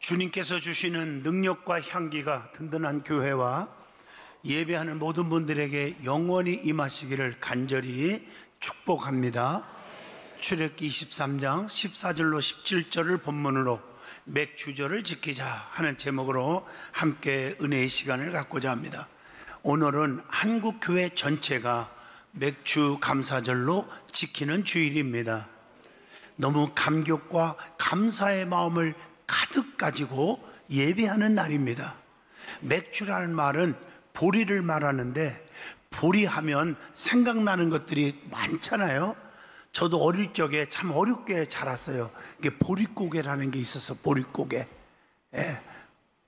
주님께서 주시는 능력과 향기가 든든한 교회와 예배하는 모든 분들에게 영원히 임하시기를 간절히 축복합니다. 출애굽기 23장 14절로 17절을 본문으로 맥주절을 지키자 하는 제목으로 함께 은혜의 시간을 갖고자 합니다. 오늘은 한국교회 전체가 맥주 감사절로 지키는 주일입니다. 너무 감격과 감사의 마음을 가득 가지고 예배하는 날입니다. 맥주라는 말은 보리를 말하는데, 보리하면 생각나는 것들이 많잖아요. 저도 어릴 적에 참 어렵게 자랐어요. 이게 보릿고개라는 게 있었어. 보릿고개. 예.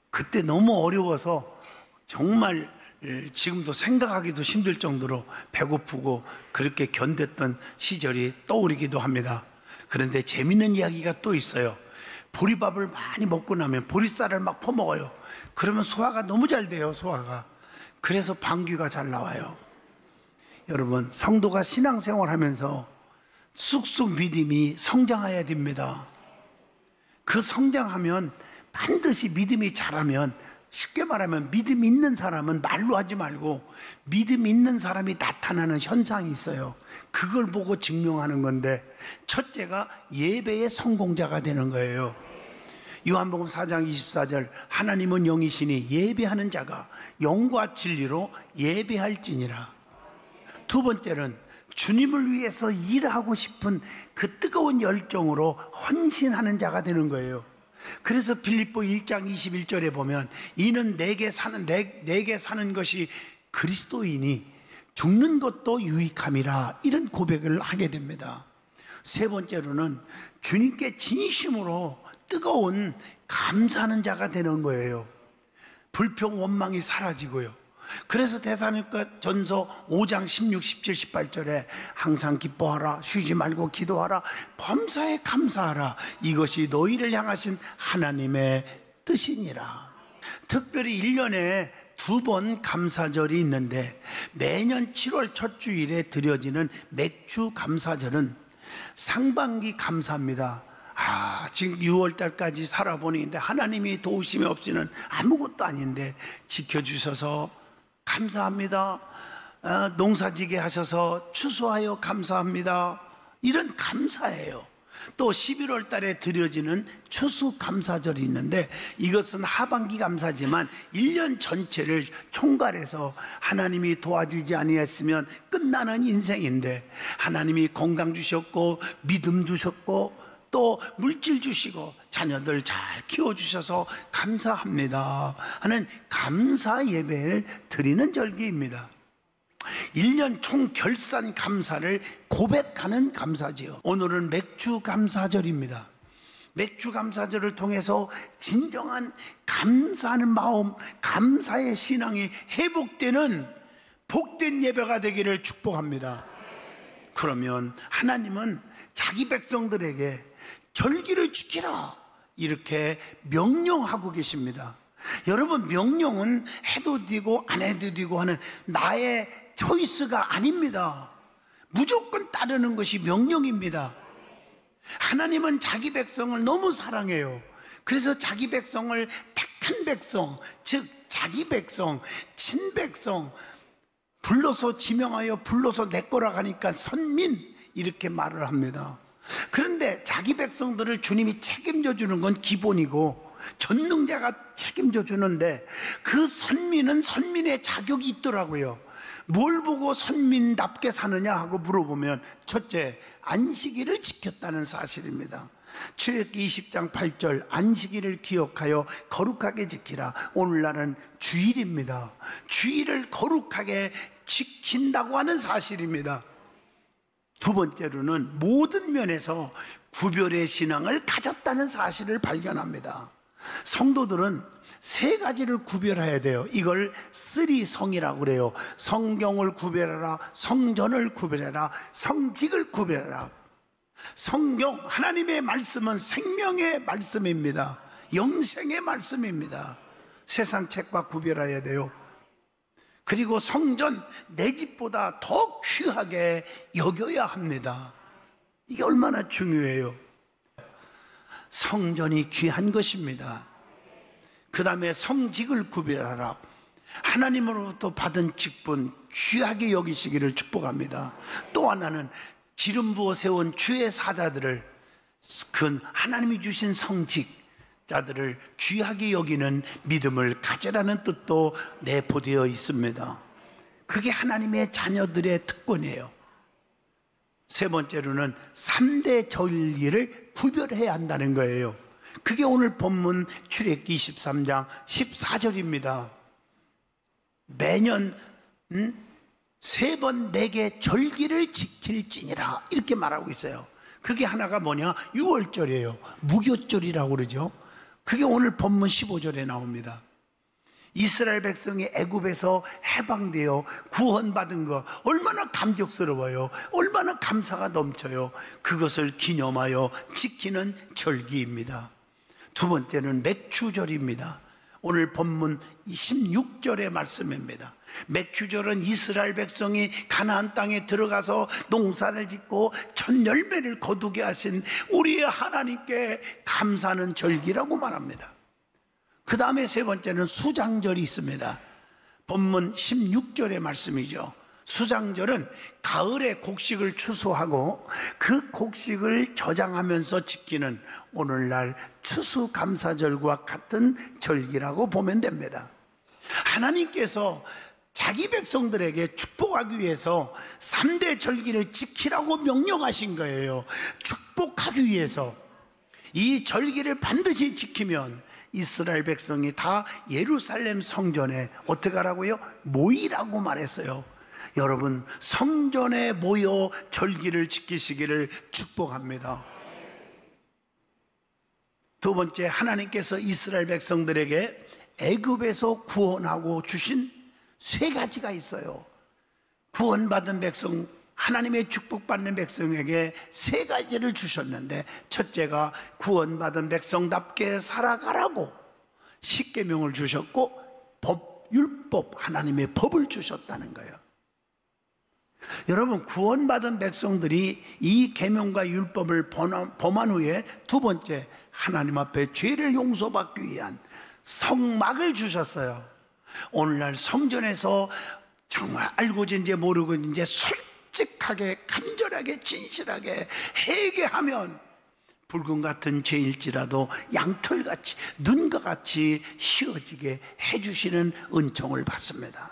그때 너무 어려워서 정말 지금도 생각하기도 힘들 정도로 배고프고 그렇게 견뎠던 시절이 떠오르기도 합니다. 그런데 재밌는 이야기가 또 있어요. 보리밥을 많이 먹고 나면 보리쌀을 막 퍼먹어요. 그러면 소화가 너무 잘 돼요. 소화가. 그래서 방귀가 잘 나와요. 여러분, 성도가 신앙생활 하면서 쑥쑥 믿음이 성장해야 됩니다. 그 성장하면 반드시 믿음이 자라면, 쉽게 말하면 믿음 있는 사람은 말로 하지 말고 믿음 있는 사람이 나타나는 현상이 있어요. 그걸 보고 증명하는 건데, 첫째가 예배의 성공자가 되는 거예요. 요한복음 4장 24절, 하나님은 영이시니 예배하는 자가 영과 진리로 예배할지니라. 두 번째는 주님을 위해서 일하고 싶은 그 뜨거운 열정으로 헌신하는 자가 되는 거예요. 그래서 빌립보 1장 21절에 보면 이는 내게 사는 것이 그리스도이니 죽는 것도 유익함이라, 이런 고백을 하게 됩니다. 세 번째로는 주님께 진심으로 뜨거운 감사하는 자가 되는 거예요. 불평 원망이 사라지고요. 그래서 데살로니가전서 5장 16, 17, 18절에 항상 기뻐하라, 쉬지 말고 기도하라, 범사에 감사하라, 이것이 너희를 향하신 하나님의 뜻이니라. 특별히 1년에 2번 감사절이 있는데, 매년 7월 첫 주일에 드려지는 맥주 감사절은 상반기 감사입니다. 지금 6월달까지 살아보니 하나님이 도우심이 없이는 아무것도 아닌데 지켜주셔서 감사합니다. 농사지게 하셔서 추수하여 감사합니다. 이런 감사예요. 또 11월 달에 드려지는 추수감사절이 있는데, 이것은 하반기 감사지만 1년 전체를 총괄해서 하나님이 도와주지 아니했으면 끝나는 인생인데, 하나님이 건강 주셨고 믿음 주셨고 또 물질 주시고 자녀들 잘 키워주셔서 감사합니다 하는 감사 예배를 드리는 절기입니다. 1년 총 결산 감사를 고백하는 감사지요. 오늘은 맥주 감사절입니다. 맥주 감사절을 통해서 진정한 감사하는 마음, 감사의 신앙이 회복되는 복된 예배가 되기를 축복합니다. 그러면 하나님은 자기 백성들에게 절기를 지키라, 이렇게 명령하고 계십니다. 여러분, 명령은 해도 되고 안 해도 되고 하는 나의 초이스가 아닙니다. 무조건 따르는 것이 명령입니다. 하나님은 자기 백성을 너무 사랑해요. 그래서 자기 백성을 택한 백성, 즉 자기 백성, 친백성, 불러서 지명하여 불러서 내 거라 하니까 선민, 이렇게 말을 합니다. 그런데 자기 백성들을 주님이 책임져 주는 건 기본이고 전능자가 책임져 주는데, 그 선민은 선민의 자격이 있더라고요. 뭘 보고 선민답게 사느냐 하고 물어보면, 첫째, 안식일을 지켰다는 사실입니다. 출애굽기 20장 8절, 안식일을 기억하여 거룩하게 지키라. 오늘날은 주일입니다. 주일을 거룩하게 지킨다고 하는 사실입니다. 두 번째로는 모든 면에서 구별의 신앙을 가졌다는 사실을 발견합니다. 성도들은 세 가지를 구별해야 돼요. 이걸 쓰리성이라고 그래요. 성경을 구별하라, 성전을 구별하라, 성직을 구별하라. 성경, 하나님의 말씀은 생명의 말씀입니다. 영생의 말씀입니다. 세상 책과 구별해야 돼요. 그리고 성전, 내 집보다 더 귀하게 여겨야 합니다. 이게 얼마나 중요해요. 성전이 귀한 것입니다. 그 다음에 성직을 구별하라. 하나님으로부터 받은 직분 귀하게 여기시기를 축복합니다. 또 하나는 기름 부어 세운 주의 사자들을, 그 하나님이 주신 성직자들을 귀하게 여기는 믿음을 가지라는 뜻도 내포되어 있습니다. 그게 하나님의 자녀들의 특권이에요. 세 번째로는 3대 절기를 구별해야 한다는 거예요. 그게 오늘 본문 출애굽기 23장 14절입니다. 매년 3번 4개 절기를 지킬지니라 이렇게 말하고 있어요. 그게 하나가 뭐냐? 유월절이에요. 무교절이라고 그러죠. 그게 오늘 본문 15절에 나옵니다. 이스라엘 백성이 애굽에서 해방되어 구원받은 거 얼마나 감격스러워요. 얼마나 감사가 넘쳐요. 그것을 기념하여 지키는 절기입니다. 두 번째는 맥추절입니다. 오늘 본문 16절의 말씀입니다. 맥추절은 이스라엘 백성이 가나안 땅에 들어가서 농사를 짓고 첫 열매를 거두게 하신 우리의 하나님께 감사하는 절기라고 말합니다. 그 다음에 세 번째는 수장절이 있습니다. 본문 16절의 말씀이죠. 수장절은 가을에 곡식을 추수하고 그 곡식을 저장하면서 지키는 오늘날 추수감사절과 같은 절기라고 보면 됩니다. 하나님께서 자기 백성들에게 축복하기 위해서 3대 절기를 지키라고 명령하신 거예요. 축복하기 위해서. 이 절기를 반드시 지키면 이스라엘 백성이 다 예루살렘 성전에 어떻게 하라고요? 모이라고 말했어요. 여러분, 성전에 모여 절기를 지키시기를 축복합니다. 두 번째, 하나님께서 이스라엘 백성들에게 애굽에서 구원하고 주신 3가지가 있어요. 구원받은 백성, 하나님의 축복받는 백성에게 3가지를 주셨는데, 첫째가 구원받은 백성답게 살아가라고 십계명을 주셨고, 율법, 하나님의 법을 주셨다는 거예요. 여러분, 구원받은 백성들이 이 계명과 율법을 범한 후에 두 번째, 하나님 앞에 죄를 용서받기 위한 성막을 주셨어요. 오늘날 성전에서 정말 알고진지 모르고진지 솔직하게 간절하게 진실하게 회개하면 붉은 같은 죄일지라도 양털같이 눈과 같이 휘어지게 해주시는 은총을 받습니다.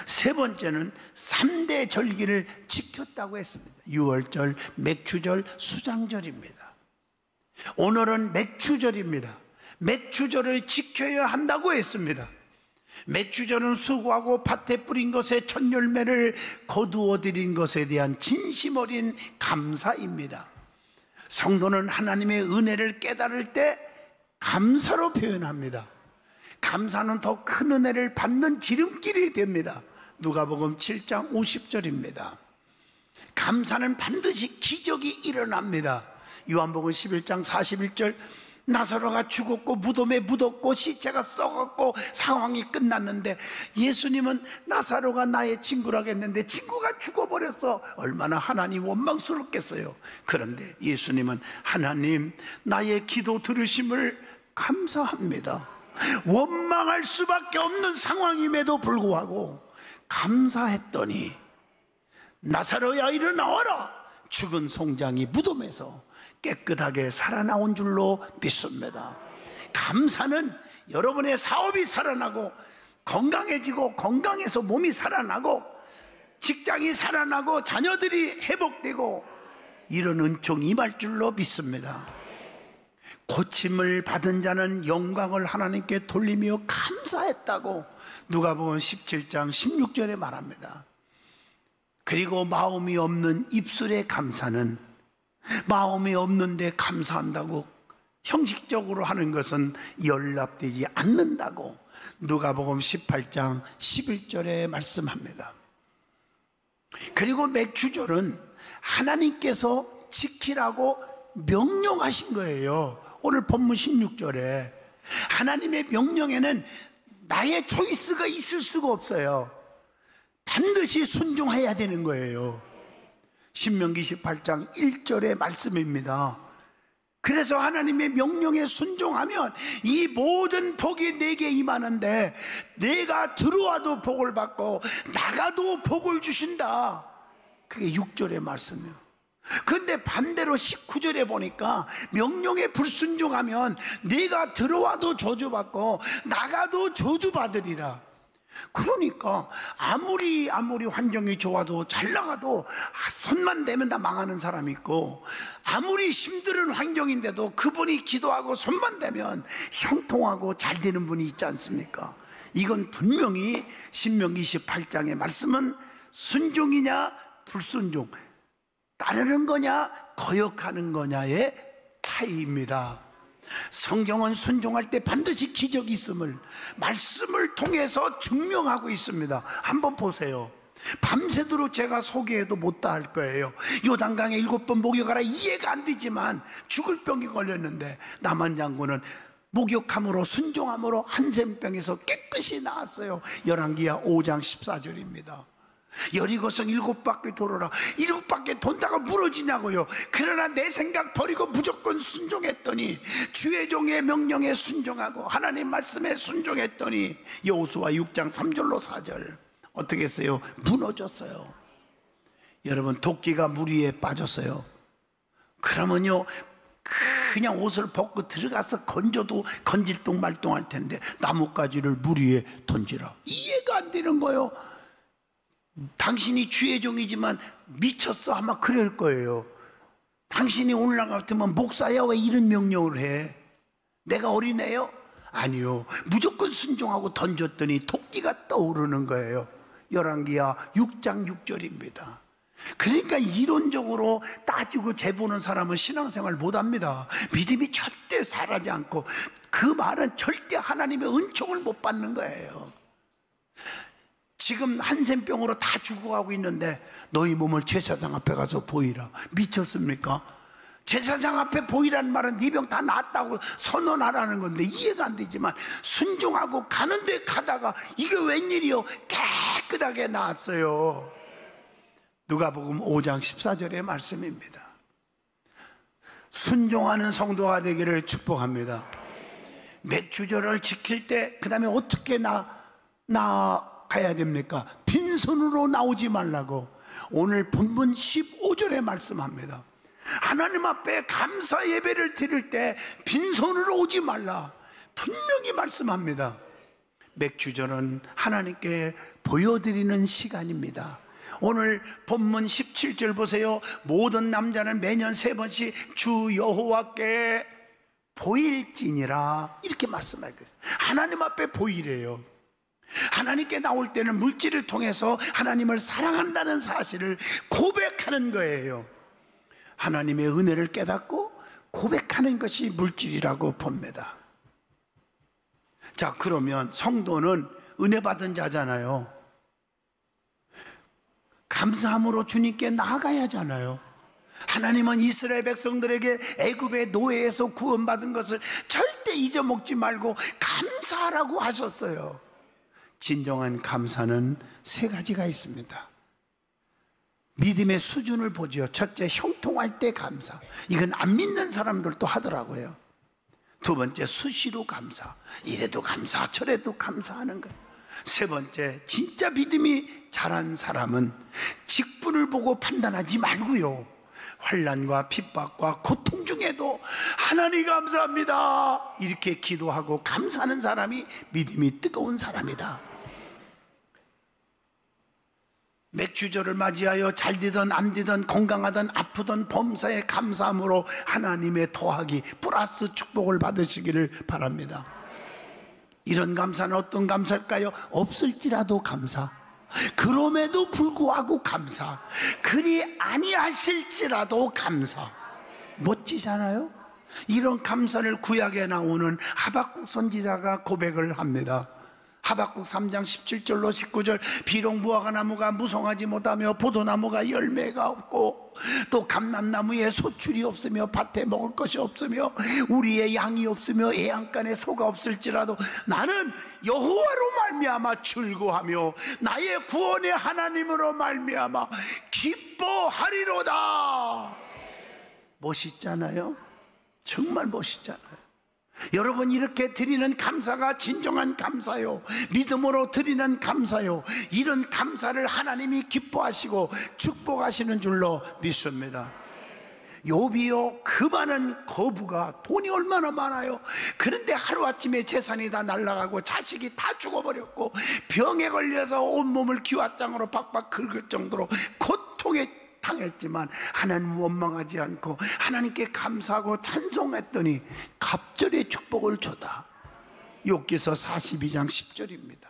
세 번째는 3대 절기를 지켰다고 했습니다. 유월절, 맥추절, 수장절입니다. 오늘은 맥추절입니다. 맥추절을 지켜야 한다고 했습니다. 맥추절은 수고하고 밭에 뿌린 것의 첫 열매를 거두어 드린 것에 대한 진심 어린 감사입니다. 성도는 하나님의 은혜를 깨달을 때 감사로 표현합니다. 감사는 더 큰 은혜를 받는 지름길이 됩니다. 누가복음 7장 50절입니다. 감사는 반드시 기적이 일어납니다. 요한복음 11장 41절, 나사로가 죽었고 무덤에 묻었고 시체가 썩었고 상황이 끝났는데 예수님은 나사로가 나의 친구라고 했는데 친구가 죽어버렸어. 얼마나 하나님 원망스럽겠어요. 그런데 예수님은 하나님, 나의 기도 들으심을 감사합니다. 원망할 수밖에 없는 상황임에도 불구하고 감사했더니 나사로야 일어나와라. 죽은 송장이 무덤에서 깨끗하게 살아나온 줄로 믿습니다. 감사는 여러분의 사업이 살아나고 건강해지고 건강해서 몸이 살아나고 직장이 살아나고 자녀들이 회복되고 이런 은총이 임할 줄로 믿습니다. 고침을 받은 자는 영광을 하나님께 돌리며 감사했다고 누가복음 17장 16절에 말합니다. 그리고 마음이 없는 입술의 감사는, 마음이 없는데 감사한다고 형식적으로 하는 것은 연락되지 않는다고 누가복음 18장 11절에 말씀합니다. 그리고 맥추절은 하나님께서 지키라고 명령하신 거예요. 오늘 본문 16절에 하나님의 명령에는 나의 초이스가 있을 수가 없어요. 반드시 순종해야 되는 거예요. 신명기 18장 1절의 말씀입니다. 그래서 하나님의 명령에 순종하면 이 모든 복이 내게 임하는데, 내가 들어와도 복을 받고 나가도 복을 주신다. 그게 6절의 말씀이에요. 그런데 반대로 19절에 보니까 명령에 불순종하면 내가 들어와도 저주받고 나가도 저주받으리라. 그러니까 아무리 환경이 좋아도 잘 나가도 손만 대면 다 망하는 사람이 있고, 아무리 힘든 환경인데도 그분이 기도하고 손만 대면 형통하고 잘 되는 분이 있지 않습니까? 이건 분명히 신명기 28장의 말씀은 순종이냐 불순종, 따르는 거냐 거역하는 거냐의 차이입니다. 성경은 순종할 때 반드시 기적이 있음을 말씀을 통해서 증명하고 있습니다. 한번 보세요. 밤새도록 제가 소개해도 못다 할 거예요. 요단강에 7번 목욕하라, 이해가 안 되지만 죽을 병이 걸렸는데 나만 장군은 목욕함으로 순종함으로 한센병에서 깨끗이 나았어요. 열왕기하 5장 14절입니다. 여리고성 7바퀴 돌아라. 7바퀴 돈다가 무너지냐고요. 그러나 내 생각 버리고 무조건 순종했더니, 주의 종의 명령에 순종하고 하나님 말씀에 순종했더니 여호수아 6장 3절로 4절 어떻게 했어요? 무너졌어요. 여러분, 도끼가 물 위에 빠졌어요. 그러면요 그냥 옷을 벗고 들어가서 건져도 건질똥 말똥할 텐데 나뭇가지를 물 위에 던지라. 이해가 안 되는 거예요. 당신이 주의 종이지만 미쳤어 아마 그럴 거예요. 당신이 오늘날 같으면 목사야 왜 이런 명령을 해? 내가 어린애요? 아니요. 무조건 순종하고 던졌더니 토끼가 떠오르는 거예요. 열왕기하 6장 6절입니다. 그러니까 이론적으로 따지고 재보는 사람은 신앙생활 못합니다. 믿음이 절대 살아지 않고, 그 말은 절대 하나님의 은총을 못 받는 거예요. 지금 한센병으로 다 죽어가고 있는데 너희 몸을 제사장 앞에 가서 보이라. 미쳤습니까? 제사장 앞에 보이라는 말은 네 병 다 낫다고 선언하라는 건데 이해가 안 되지만, 순종하고 가는데 가다가 이게 웬일이요? 깨끗하게 나았어요. 누가복음 5장 14절의 말씀입니다. 순종하는 성도가 되기를 축복합니다. 맥주절을 지킬 때 그 다음에 어떻게 나가야 됩니까? 빈손으로 나오지 말라고 오늘 본문 15절에 말씀합니다. 하나님 앞에 감사 예배를 드릴 때 빈손으로 오지 말라 분명히 말씀합니다. 맥주절은 하나님께 보여드리는 시간입니다. 오늘 본문 17절 보세요. 모든 남자는 매년 3번씩 주 여호와께 보일지니라 이렇게 말씀하고 있어요. 하나님 앞에 보이래요. 하나님께 나올 때는 물질을 통해서 하나님을 사랑한다는 사실을 고백하는 거예요. 하나님의 은혜를 깨닫고 고백하는 것이 물질이라고 봅니다. 자, 그러면 성도는 은혜 받은 자잖아요. 감사함으로 주님께 나아가야 하잖아요. 하나님은 이스라엘 백성들에게 애굽의 노예에서 구원받은 것을 절대 잊어먹지 말고 감사하라고 하셨어요. 진정한 감사는 3가지가 있습니다. 믿음의 수준을 보죠. 첫째, 형통할 때 감사. 이건 안 믿는 사람들도 하더라고요. 2번째, 수시로 감사. 이래도 감사 저래도 감사하는 것. 3번째, 진짜 믿음이 잘한 사람은 직분을 보고 판단하지 말고요, 환난과 핍박과 고통 중에도 하나님 감사합니다 이렇게 기도하고 감사하는 사람이 믿음이 뜨거운 사람이다. 맥주절을 맞이하여 잘 되든 안 되든 건강하든 아프든 범사에 감사함으로 하나님의 더하기 플러스 축복을 받으시기를 바랍니다. 이런 감사는 어떤 감사일까요? 없을지라도 감사, 그럼에도 불구하고 감사, 그리 아니하실지라도 감사. 멋지잖아요? 이런 감사를 구약에 나오는 하박국 선지자가 고백을 합니다. 하박국 3장 17절로 19절 비록 무화과나무가 무성하지 못하며 포도나무가 열매가 없고 또 감람나무에 소출이 없으며 밭에 먹을 것이 없으며 우리의 양이 없으며 애양간에 소가 없을지라도 나는 여호와로 말미암아 즐거하며 나의 구원의 하나님으로 말미암아 기뻐하리로다. 멋있잖아요? 정말 멋있잖아요. 여러분, 이렇게 드리는 감사가 진정한 감사요, 믿음으로 드리는 감사요, 이런 감사를 하나님이 기뻐하시고 축복하시는 줄로 믿습니다. 욥이요, 그 많은 거부가, 돈이 얼마나 많아요. 그런데 하루아침에 재산이 다 날아가고 자식이 다 죽어버렸고 병에 걸려서 온몸을 기와장으로 박박 긁을 정도로 고통에 당했지만 하나님 원망하지 않고 하나님께 감사하고 찬송했더니 갑절의 축복을 줬다. 욥기서 42장 10절입니다.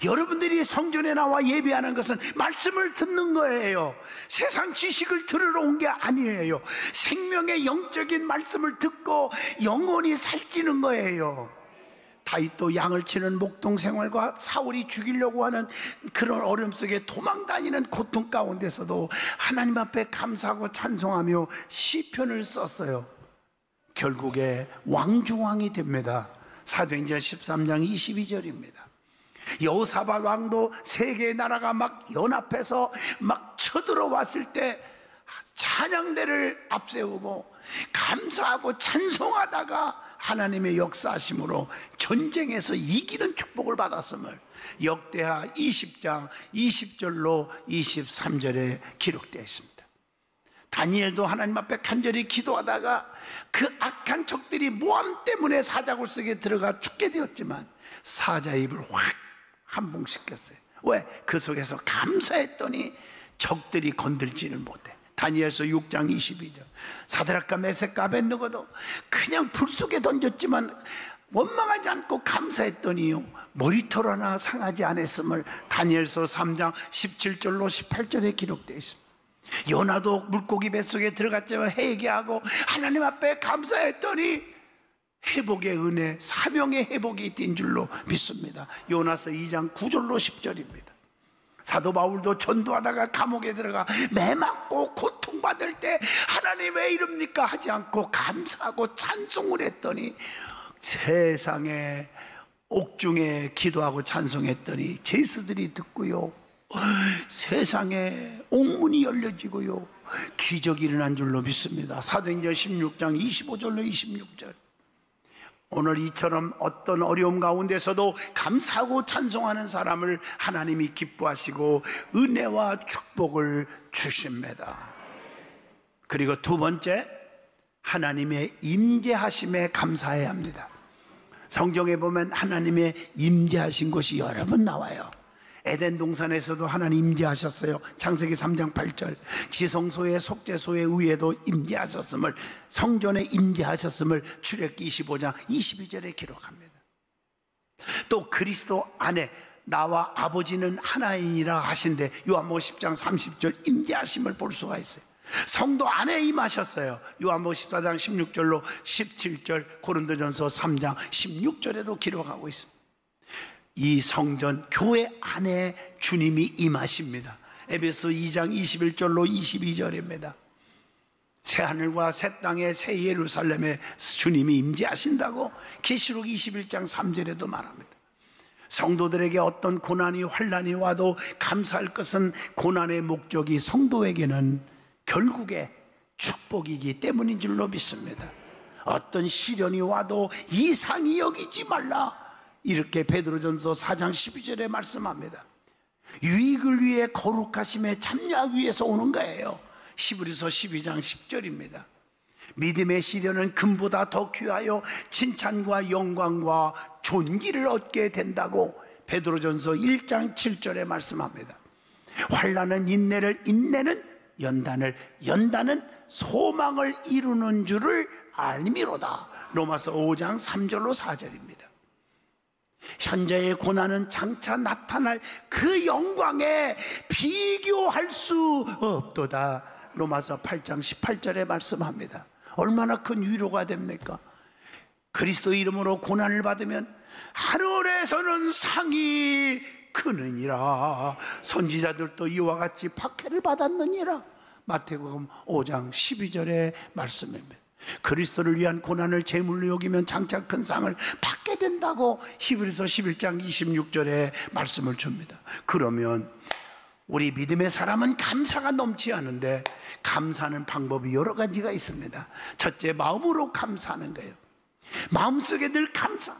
여러분들이 성전에 나와 예배하는 것은 말씀을 듣는 거예요. 세상 지식을 들으러 온 게 아니에요. 생명의 영적인 말씀을 듣고 영혼이 살찌는 거예요. 다윗도 양을 치는 목동 생활과 사울이 죽이려고 하는 그런 어려움 속에 도망다니는 고통 가운데서도 하나님 앞에 감사하고 찬송하며 시편을 썼어요. 결국에 왕중왕이 됩니다. 사도행전 13장 22절입니다. 여호사밧 왕도 세 개의 나라가 막 연합해서 막 쳐들어왔을 때 찬양대를 앞세우고 감사하고 찬송하다가 하나님의 역사하심으로 전쟁에서 이기는 축복을 받았음을 역대하 20장 20절로 23절에 기록되어 있습니다. 다니엘도 하나님 앞에 간절히 기도하다가 그 악한 적들이 모함 때문에 사자굴 속에 들어가 죽게 되었지만 사자 입을 확 한봉시켰어요. 왜? 그 속에서 감사했더니 적들이 건들지는 못해. 다니엘서 6장 22절. 사드락과 메섹과 아벳느고도 그냥 불 속에 던졌지만 원망하지 않고 감사했더니요, 머리털 하나 상하지 않았음을 다니엘서 3장 17절로 18절에 기록되어 있습니다. 요나도 물고기 뱃속에 들어갔지만 회개하고 하나님 앞에 감사했더니 회복의 은혜, 사명의 회복이 된 줄로 믿습니다. 요나서 2장 9절로 10절입니다. 사도 바울도 전도하다가 감옥에 들어가 매 맞고 고통받을 때 하나님 왜 이럽니까 하지 않고 감사하고 찬송을 했더니 세상에 옥중에 기도하고 찬송했더니 죄수들이 듣고요, 세상에 옥문이 열려지고요, 기적이 일어난 줄로 믿습니다. 사도행전 16장 25절로 26절. 오늘 이처럼 어떤 어려움 가운데서도 감사하고 찬송하는 사람을 하나님이 기뻐하시고 은혜와 축복을 주십니다. 그리고 두 번째, 하나님의 임재하심에 감사해야 합니다. 성경에 보면 하나님의 임재하신 곳이 여러 번 나와요. 에덴 동산에서도 하나님 임재하셨어요. 창세기 3장 8절. 지성소의 속죄소의 위에도 임재하셨음을, 성전에 임재하셨음을 출애굽기 25장 22절에 기록합니다. 또 그리스도 안에 나와 아버지는 하나이니라 하신데 요한복음 10장 30절 임재하심을 볼 수가 있어요. 성도 안에 임하셨어요. 요한복음 14장 16절로 17절, 고린도전서 3장 16절에도 기록하고 있습니다. 이 성전 교회 안에 주님이 임하십니다. 에베소 2장 21절로 22절입니다. 새 하늘과 새 땅에 새 예루살렘에 주님이 임재하신다고 계시록 21장 3절에도 말합니다. 성도들에게 어떤 고난이 환난이 와도 감사할 것은 고난의 목적이 성도에게는 결국에 축복이기 때문인 줄로 믿습니다. 어떤 시련이 와도 이상히 여기지 말라, 이렇게 베드로전서 4장 12절에 말씀합니다. 유익을 위해 거룩하심에 참여하기 위해서 오는 거예요. 히브리서 12장 10절입니다. 믿음의 시련은 금보다 더 귀하여 칭찬과 영광과 존귀를 얻게 된다고 베드로전서 1장 7절에 말씀합니다. 환난은 인내를, 인내는 연단을, 연단은 소망을 이루는 줄을 알미로다. 로마서 5장 3절로 4절입니다. 현재의 고난은 장차 나타날 그 영광에 비교할 수 없도다. 로마서 8장 18절에 말씀합니다. 얼마나 큰 위로가 됩니까? 그리스도 이름으로 고난을 받으면 하늘에서는 상이 크느니라. 선지자들도 이와 같이 박해를 받았느니라. 마태복음 5장 12절의 말씀입니다. 그리스도를 위한 고난을 제물로 여기면 장차 큰 상을 받게 된다고 히브리서 11장 26절에 말씀을 줍니다. 그러면 우리 믿음의 사람은 감사가 넘치 않은데 감사하는 방법이 여러 가지가 있습니다. 첫째, 마음으로 감사하는 거예요. 마음속에 늘 감사,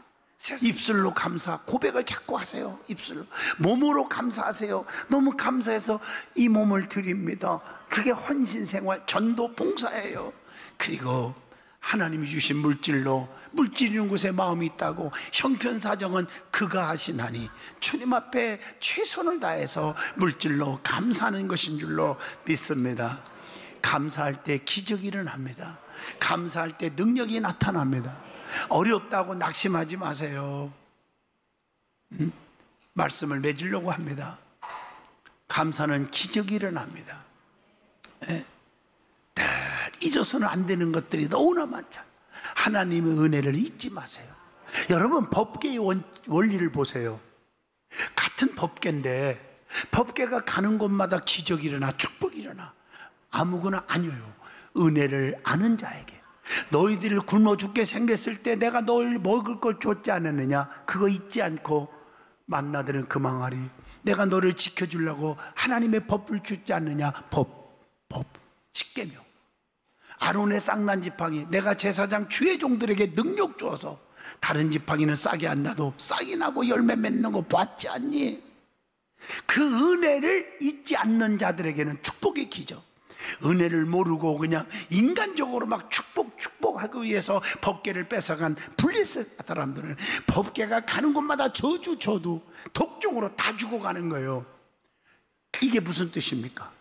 입술로 감사, 고백을 자꾸 하세요. 입술로. 몸으로 감사하세요. 너무 감사해서 이 몸을 드립니다. 그게 헌신생활, 전도, 봉사예요. 그리고 하나님이 주신 물질로, 물질 있는 곳에 마음이 있다고 형편사정은 그가 하시나니 주님 앞에 최선을 다해서 물질로 감사하는 것인 줄로 믿습니다. 감사할 때 기적이 일어납니다. 감사할 때 능력이 나타납니다. 어렵다고 낙심하지 마세요. 말씀을 맺으려고 합니다. 감사는 기적이 일어납니다. 네. 잊어서는 안 되는 것들이 너무나 많잖아요. 하나님의 은혜를 잊지 마세요. 여러분, 법계의 원리를 보세요. 같은 법계인데 법계가 가는 곳마다 기적이 일어나, 축복이 일어나. 아무거나 아니에요. 은혜를 아는 자에게. 너희들을 굶어 죽게 생겼을 때 내가 너를 먹을 걸 줬지 않았느냐? 그거 잊지 않고 만나들은 그 망하리. 내가 너를 지켜주려고 하나님의 법을 주지 않느냐? 법 십계명. 아론의 쌍난 지팡이, 내가 제사장 주의 종들에게 능력 주어서 다른 지팡이는 싹이 안 나도 싹이 나고 열매 맺는 거 봤지 않니? 그 은혜를 잊지 않는 자들에게는 축복의 기적. 은혜를 모르고 그냥 인간적으로 막 축복하기 위해서 법궤를 뺏어간 블레셋 사람들은 법궤가 가는 곳마다 저주, 독종으로 다 죽어가는 거예요. 이게 무슨 뜻입니까?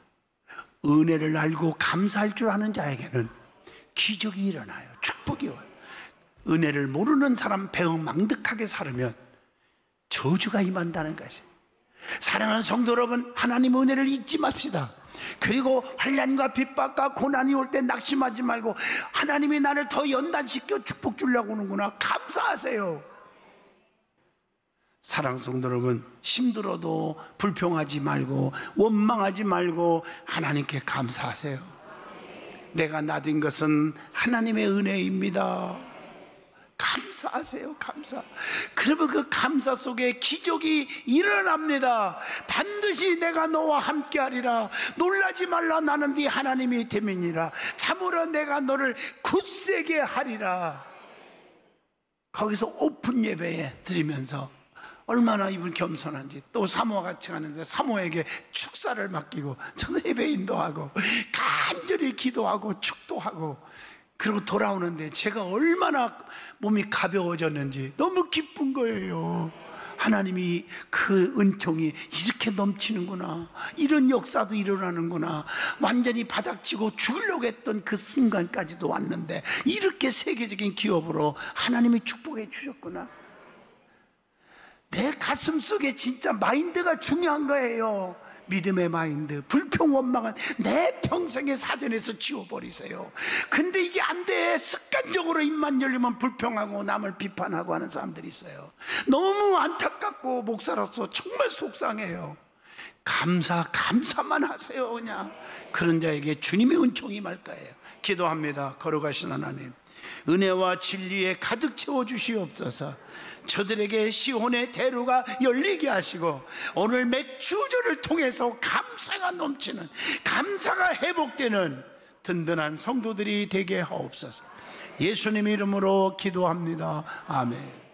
은혜를 알고 감사할 줄 아는 자에게는 기적이 일어나요. 축복이 와요. 은혜를 모르는 사람 배은망덕하게 살으면 저주가 임한다는 것이. 사랑하는 성도 여러분, 하나님의 은혜를 잊지 맙시다. 그리고 환난과 핍박과 고난이 올 때 낙심하지 말고 하나님이 나를 더 연단시켜 축복 주려고 하는구나. 감사하세요. 사랑하는 성도 여러분, 힘들어도 불평하지 말고 원망하지 말고 하나님께 감사하세요. 내가 나된 것은 하나님의 은혜입니다. 감사하세요. 감사. 그러면 그 감사 속에 기적이 일어납니다. 반드시 내가 너와 함께하리라. 놀라지 말라. 나는 네 하나님이 됨이니라. 참으로 내가 너를 굳세게 하리라. 거기서 오픈 예배에 드리면서 얼마나 이분 겸손한지. 또 사모와 같이 가는데 사모에게 축사를 맡기고 저는 예배 인도하고 간절히 기도하고 축도하고 그리고 돌아오는데 제가 얼마나 몸이 가벼워졌는지 너무 기쁜 거예요. 하나님이 그 은총이 이렇게 넘치는구나. 이런 역사도 일어나는구나. 완전히 바닥치고 죽으려고 했던 그 순간까지도 왔는데 이렇게 세계적인 기업으로 하나님이 축복해 주셨구나. 내 가슴 속에 진짜 마인드가 중요한 거예요. 믿음의 마인드. 불평 원망은 내 평생의 사전에서 지워버리세요. 근데 이게 안 돼. 습관적으로 입만 열리면 불평하고 남을 비판하고 하는 사람들이 있어요. 너무 안타깝고 목사로서 정말 속상해요. 감사만 하세요. 그냥 그런 자에게 주님의 은총이 임할 거예요. 기도합니다. 거룩하신 하나님, 은혜와 진리에 가득 채워주시옵소서. 저들에게 시온의 대로가 열리게 하시고 오늘 맥주절을 통해서 감사가 넘치는, 감사가 회복되는 든든한 성도들이 되게 하옵소서. 예수님 이름으로 기도합니다. 아멘.